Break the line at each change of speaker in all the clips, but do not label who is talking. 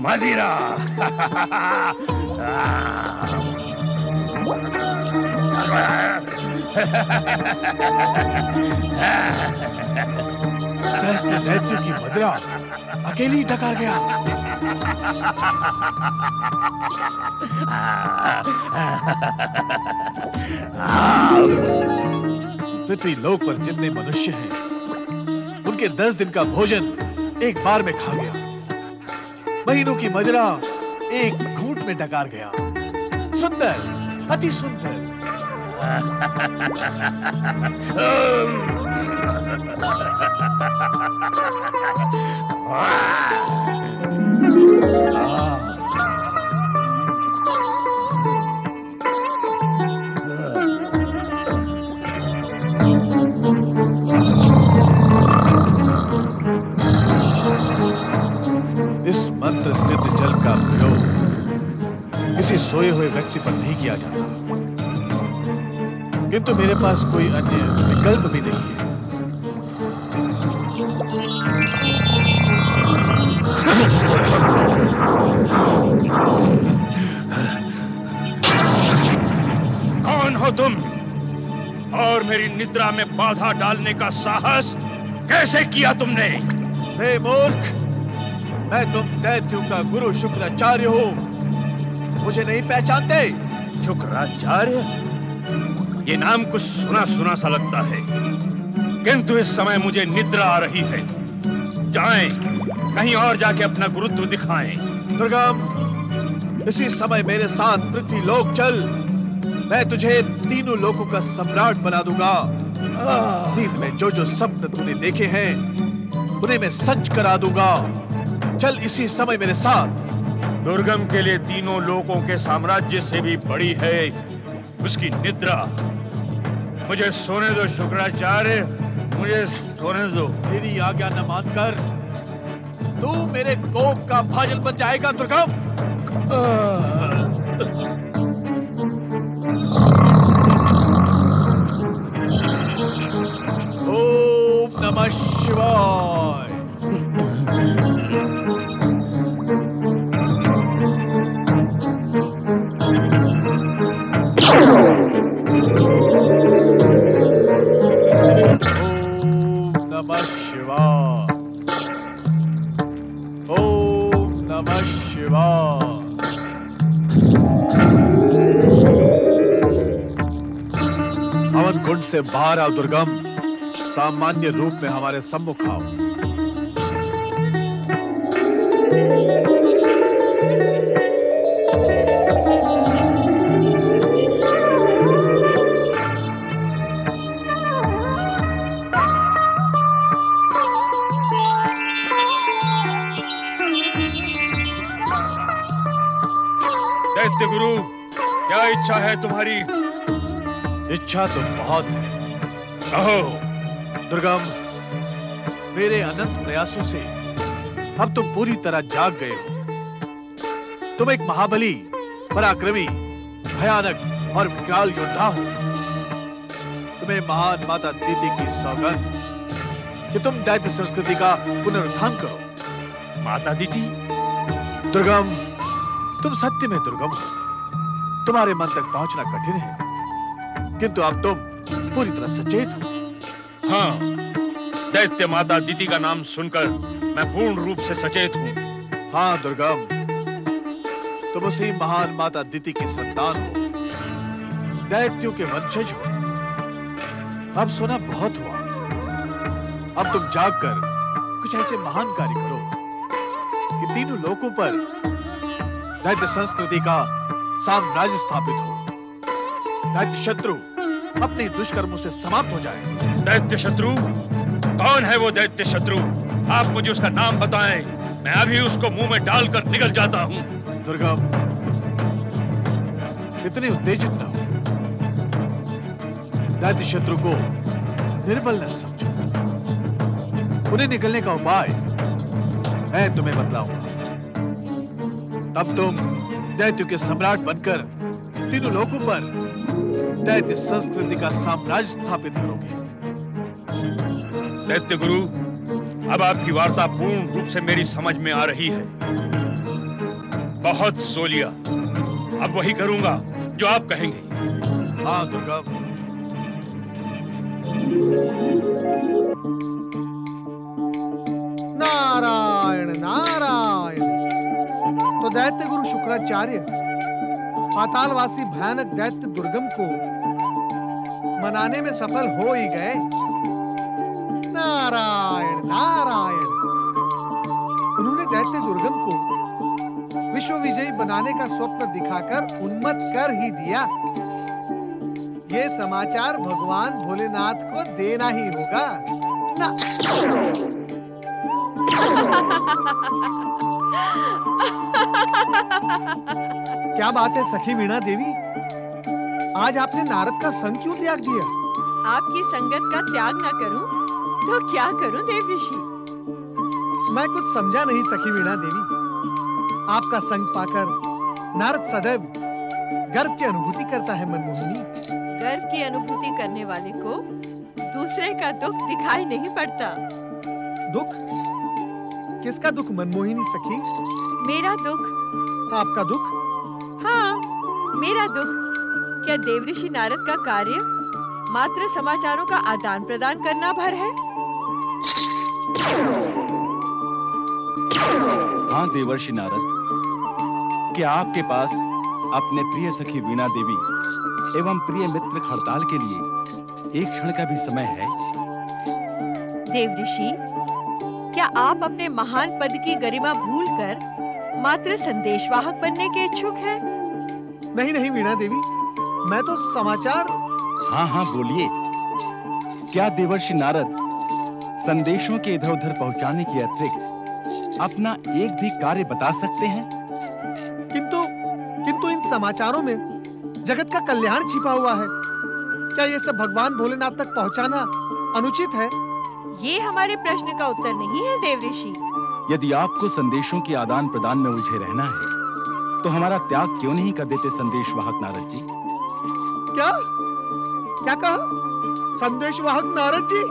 मदिरा।
सहस्त्र दैत्यों की मदिरा अकेली डकार गया। पृथ्वी लोक पर जितने मनुष्य हैं, उनके 10 दिन का भोजन एक बार में खा गया। महीनों की मदिरा एक घूंट में डकार गया। सुंदर, अति सुंदर। इस मंत्र सिद्ध जल का प्रयोग किसी सोए हुए व्यक्ति पर नहीं किया जाता, किंतु मेरे पास कोई अन्य विकल्प भी नहीं है।
कौन हो तुम और मेरी निद्रा में बाधा डालने का साहस कैसे किया तुमने?
हे मूर्ख, मैं तुम दैत्यों का गुरु शुक्राचार्य हूँ। मुझे नहीं पहचानते?
शुक्राचार्य? ये नाम कुछ सुना सुना सा लगता है, किंतु इस समय मुझे निद्रा आ रही है। जाएं, कहीं और जाके अपना गुरुत्व दिखाएं।
दुर्गम, इसी समय मेरे साथ पृथ्वी लोक चल। मैं तुझे तीनों लोकों का सम्राट बना दूंगा। नींद में जो जो स्वप्न तूने देखे हैं, उन्हें मैं सच करा दूंगा। चल इसी समय मेरे साथ।
दुर्गम के लिए तीनों लोकों के साम्राज्य से भी बड़ी है उसकी निद्रा। मुझे सोने दो शुक्राचार्य, मुझे सोने दो।
तेरी आज्ञा न मानकर तू मेरे कोप का भाजन बन जाएगा दुर्गम। ओम नमः शिवाय। कुंड से बाहर आओ दुर्गम। सामान्य रूप में हमारे सम्मुख आओ।
दैत्य गुरु, क्या इच्छा है तुम्हारी?
इच्छा तो बहुत है।
कहो।
दुर्गम, मेरे अनंत प्रयासों से अब तुम पूरी तरह जाग गए हो। तुम एक महाबली, पराक्रमी, भयानक और विकराल योद्धा हो। तुम्हें महान माता दीति की सौगंध कि तुम दैत्य संस्कृति का पुनरुत्थान करो।
माता दीति?
दुर्गम, तुम सत्य में दुर्गम हो। तुम्हारे मन तक पहुंचना कठिन है, किंतु अब तुम पूरी तरह सचेत हो।
हाँ, दैत्य माता दीति का नाम सुनकर मैं पूर्ण रूप से सचेत हूँ।
हाँ दुर्गम, तुम उसी महान माता दीति की संतान हो, दैत्यों के वंशज हो। अब सोना बहुत हुआ। अब तुम जागकर कुछ ऐसे महान कार्य करो कि तीनों लोकों पर दैत्य संस्कृति का साम्राज्य स्थापित हो। दैत्य शत्रु अपने दुष्कर्मों से समाप्त हो जाए।
दैत्य शत्रु? कौन है वो दैत्य शत्रु? आप मुझे उसका नाम बताएं, मैं अभी उसको मुंह में डालकर निकल जाता हूँ।
दुर्गम, इतने उत्तेजित न हो। दैत्य शत्रु को निर्बल न समझो। उन्हें निकलने का उपाय मैं तुम्हें बतलाऊंगा। तब तुम दैत्यों के सम्राट बनकर तीनों लोकों पर दैत्य संस्कृति का साम्राज्य स्थापित करोगे।
दैत्य गुरु, अब आपकी वार्ता पूर्ण रूप से मेरी समझ में आ रही है। बहुत सो लिया, अब वही करूंगा जो आप कहेंगे।
हाँ दुर्गा।
नारायण नारायण। तो दैत्य गुरु शुक्राचार्य पातालवासी भयानक दैत्य दुर्गम को मनाने में सफल हो ही गए। नारायण नारायण। उन्होंने दैत्य दुर्गम को विश्व विजयी बनाने का स्वप्न दिखाकर उन्मत्त कर ही दिया। ये समाचार भगवान भोलेनाथ को देना ही होगा ना। क्या बात है सखी वीणा देवी, आज आपने नारद का संग क्यों त्याग दिया?
आपकी संगत का त्याग न करूं तो क्या करूं देव ऋषि?
मैं कुछ समझा नहीं सखी वीणा देवी। आपका संग पाकर नारद सदैव गर्व की अनुभूति करता है मनमोहिनी।
गर्व की अनुभूति करने वाले को दूसरे का दुख दिखाई नहीं पड़ता।
दुख? किसका दुख मनमोहिनी सखी?
मेरा दुख।
आपका दुख?
हाँ, मेरा दुख। क्या देवऋषि नारद का कार्य मात्र समाचारों का आदान प्रदान करना भर है?
हाँ देवर्षि नारद, क्या आपके पास अपने प्रिय सखी वीणा देवी एवं प्रिय मित्र खड़ताल के लिए एक क्षण का भी समय है?
देवऋषि, क्या आप अपने महान पद की गरिमा भूलकर मात्र संदेशवाहक बनने के इच्छुक हैं?
नहीं नहीं वीणा देवी, मैं तो समाचार।
हाँ हाँ बोलिए। क्या देवर्षि नारद संदेशों के इधर उधर पहुंचाने के अतिरिक्त अपना एक भी कार्य बता सकते हैं?
किंतु इन समाचारों में जगत का कल्याण छिपा हुआ है। क्या ये सब भगवान भोलेनाथ तक पहुंचाना अनुचित है?
ये हमारे प्रश्न का उत्तर नहीं है देवऋषि।
यदि आपको संदेशों के आदान प्रदान में उलझे रहना है तो हमारा त्याग क्यों नहीं कर देते संदेशवाहक नारद जी?
क्या क्या कहा? संदेशवाहक नारद जी?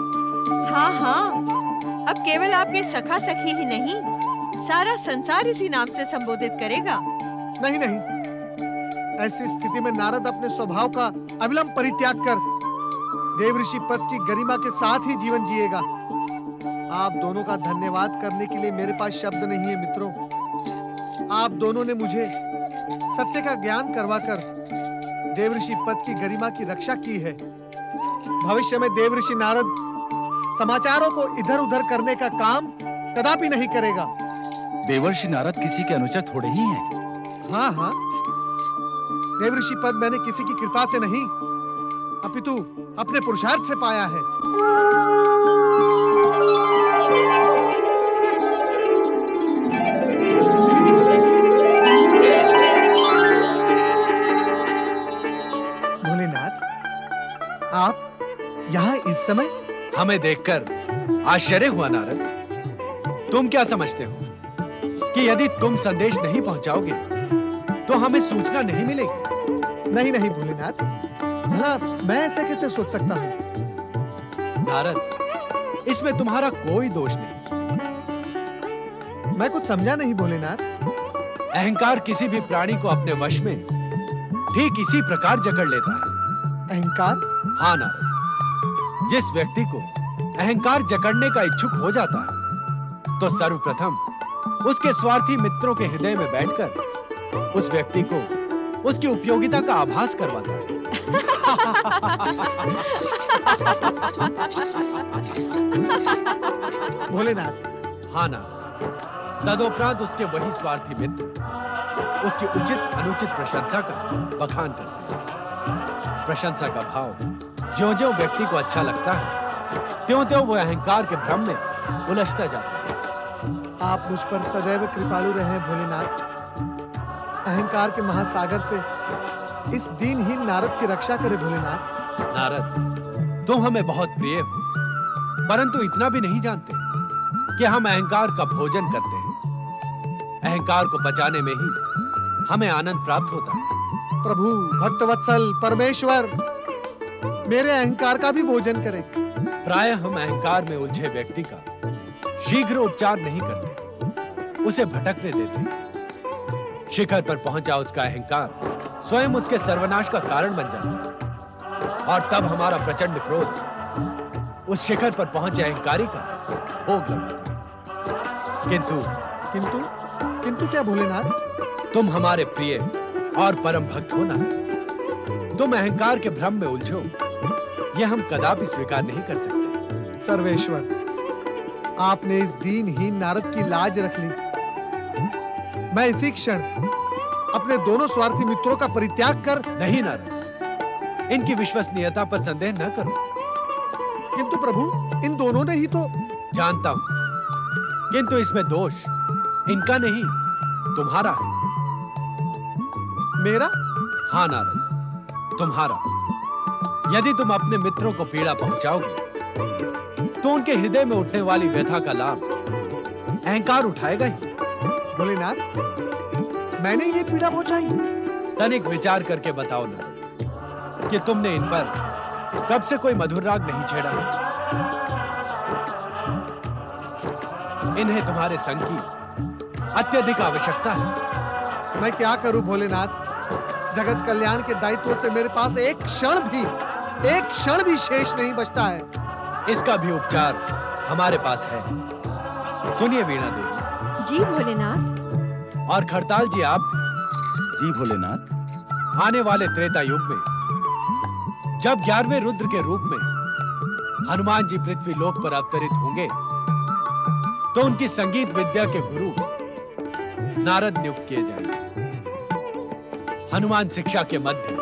हाँ हाँ, अब केवल आपके सखा सखी ही नहीं, सारा संसार इसी नाम से संबोधित करेगा।
नहीं नहीं, ऐसी स्थिति में नारद अपने स्वभाव का अविलंब परित्याग कर देवऋषि पद की गरिमा के साथ ही जीवन जिएगा। आप दोनों का धन्यवाद करने के लिए मेरे पास शब्द नहीं है मित्रों। आप दोनों ने मुझे सत्य का ज्ञान करवाकर देवऋषि पद की गरिमा की रक्षा की है। भविष्य में देवऋषि नारद समाचारों को इधर उधर करने का काम कदापि नहीं करेगा।
देवर्षि नारद किसी के अनुचर थोड़े ही हैं।
हाँ हाँ, देवऋषि पद मैंने किसी की कृपा से नहीं अपितु अपने पुरुषार्थ से पाया है। भोलेनाथ, आप यहाँ इस समय?
हमें देखकर आश्चर्य हुआ नारद। तुम क्या समझते हो कि यदि तुम संदेश नहीं पहुंचाओगे तो हमें सूचना नहीं मिलेगी?
नहीं नहीं भोलेनाथ, भला मैं ऐसे कैसे सोच सकता हूँ?
नारद, इसमें तुम्हारा कोई दोष नहीं।
मैं कुछ समझा नहीं भोलेनाथ।
अहंकार किसी भी प्राणी को अपने वश में ठीक इसी प्रकार जकड़ लेता है।
अहंकार?
हाँ नारद, जिस व्यक्ति को अहंकार जकड़ने का इच्छुक हो जाता है तो सर्वप्रथम उसके स्वार्थी मित्रों के हृदय में बैठकर उस व्यक्ति को उसकी उपयोगिता का आभास करवाता है।
भोलेनाथ।
हाँ ना, तदोपरांत उसके वही स्वार्थी मित्र उसकी उचित अनुचित प्रशंसा का बखान करते हैं। प्रशंसा का भाव ज्यों-ज्यों व्यक्ति को अच्छा लगता है त्यों-त्यों वो अहंकार के भ्रम में उलझता जाता है।
आप मुझ पर सदैव कृपालु रहे भोलेनाथ। अहंकार के महासागर से इस दीनहीन नारद की रक्षा करे भोलेनाथ।
नारद, तुम हमें बहुत प्रिय हो, परंतु इतना भी नहीं जानते कि हम अहंकार का भोजन करते हैं। अहंकार को बचाने में ही हमें आनंद प्राप्त होता है।
प्रभु, भक्तवत्सल, परमेश्वर, मेरे अहंकार का भी भोजन करें।
प्रायः हम अहंकार में उलझे व्यक्ति का
शीघ्र उपचार नहीं करते, उसे भटकने देते। शिखर पर पहुंचा उसका अहंकार स्वयं उसके सर्वनाश का कारण बन जाता है और तब हमारा प्रचंड क्रोध उस शिखर पर पहुंचे अहंकारी का भोग लगाता। किंतु
किंतु किंतु क्या भोलेनाथ?
तुम हमारे प्रिय और परम भक्त हो ना, तुम अहंकार के भ्रम में उलझो, यह हम कदापि स्वीकार नहीं कर सकते।
सर्वेश्वर, आपने इस दीनहीन नारद की लाज रख ली। मैं इसी क्षण अपने दोनों स्वार्थी मित्रों का परित्याग कर।
नहीं नारद, इनकी विश्वसनीयता पर संदेह न करो।
किंतु प्रभु, इन दोनों ने ही तो।
जानता हूं, किंतु इसमें दोष इनका नहीं, तुम्हारा है।
मेरा?
हाँ नारद, तुम्हारा। यदि तुम अपने मित्रों को पीड़ा पहुंचाओगे तो उनके हृदय में उठने वाली व्यथा का लाभ अहंकार उठाएगा ही।
भोलेनाथ, मैंने ये पीड़ा पहुंचाई?
तनिक विचार करके बताओ नारद कि तुमने इन पर कब से कोई मधुर राग नहीं छेड़ा। इन्हें तुम्हारे संग की अत्यधिक आवश्यकता है।
मैं क्या करूं भोलेनाथ? जगत कल्याण के दायित्व से मेरे पास एक क्षण भी शेष नहीं बचता है।
इसका भी उपचार हमारे पास है। सुनिए वीणा देवी।
जी भोलेनाथ।
और खड़ताल जी आप।
जी भोलेनाथ।
आने वाले त्रेता युग में जब 11वें रुद्र के रूप में हनुमान जी पृथ्वी लोक पर अवतरित होंगे तो उनकी संगीत विद्या के गुरु नारद नियुक्त किए जाएंगे। हनुमान शिक्षा के मध्य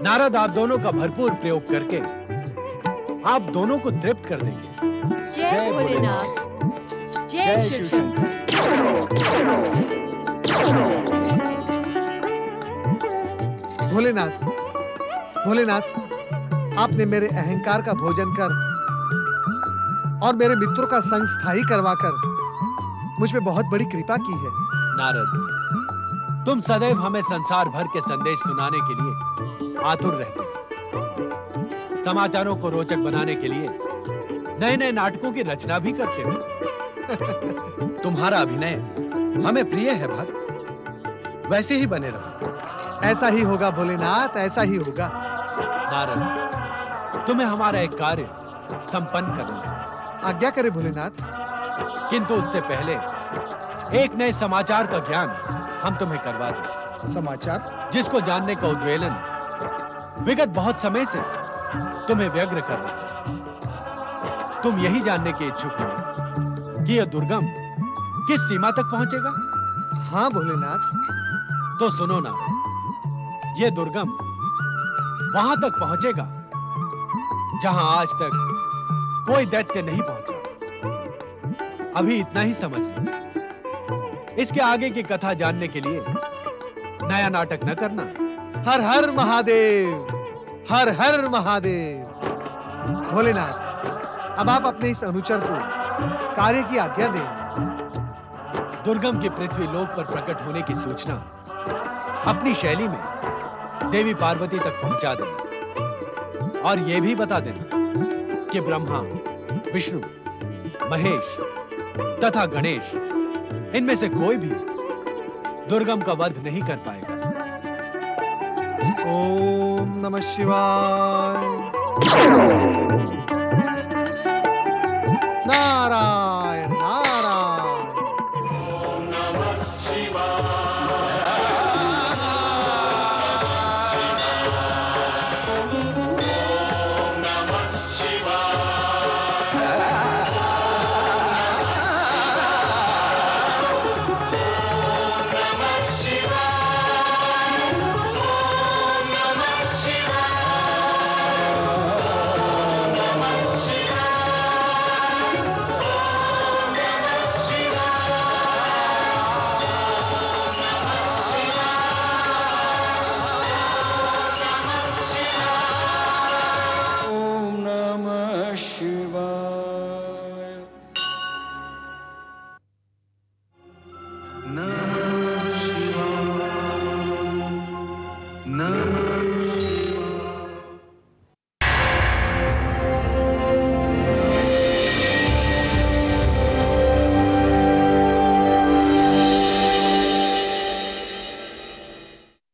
नारद आप दोनों का भरपूर प्रयोग करके आप दोनों को तृप्त कर देंगे।
जय भोलेनाथ। जय शिव शंकर।
भोलेनाथ, भोलेनाथ, आपने मेरे अहंकार का भोजन कर और मेरे मित्रों का संग स्थायी करवाकर मुझ पे बहुत बड़ी कृपा की है।
नारद, तुम सदैव हमें संसार भर के संदेश सुनाने के लिए आतुर रहते हो। समाचारों को रोचक बनाने के लिए नए नए नाटकों की रचना भी करते हो। तुम्हारा अभिनय हमें प्रिय है भक्त, वैसे ही बने रहो।
ऐसा ही होगा भोलेनाथ, ऐसा ही होगा।
नारद, तुम्हें हमारा एक कार्य संपन्न करना है।
आज्ञा करे भोलेनाथ।
किंतु उससे पहले एक नए समाचार का ज्ञान हम तुम्हें करवा दें।
समाचार?
जिसको जानने का उद्वेलन विगत बहुत समय से तुम्हें व्यग्र कर रहा है। तुम यही जानने के इच्छुक हो कि यह दुर्गम किस सीमा तक पहुंचेगा?
हाँ भोलेनाथ।
तो सुनो नारद, यह दुर्गम वहां तक पहुंचेगा जहां आज तक कोई दैत्य नहीं पहुंचा। अभी इतना ही समझ लो। इसके आगे की कथा जानने के लिए नया नाटक न करना।
हर हर महादेव, हर हर महादेव। भोलेनाथ, अब आप अपने इस अनुचर को कार्य की आज्ञा दें।
दुर्गम के पृथ्वी लोक पर प्रकट होने की सूचना अपनी शैली में देवी पार्वती तक पहुंचा दें और यह भी बता देना कि ब्रह्मा, विष्णु, महेश तथा गणेश इनमें से कोई भी दुर्गम का वध नहीं कर पाएगा।
ओम नमः शिवाय। नारायण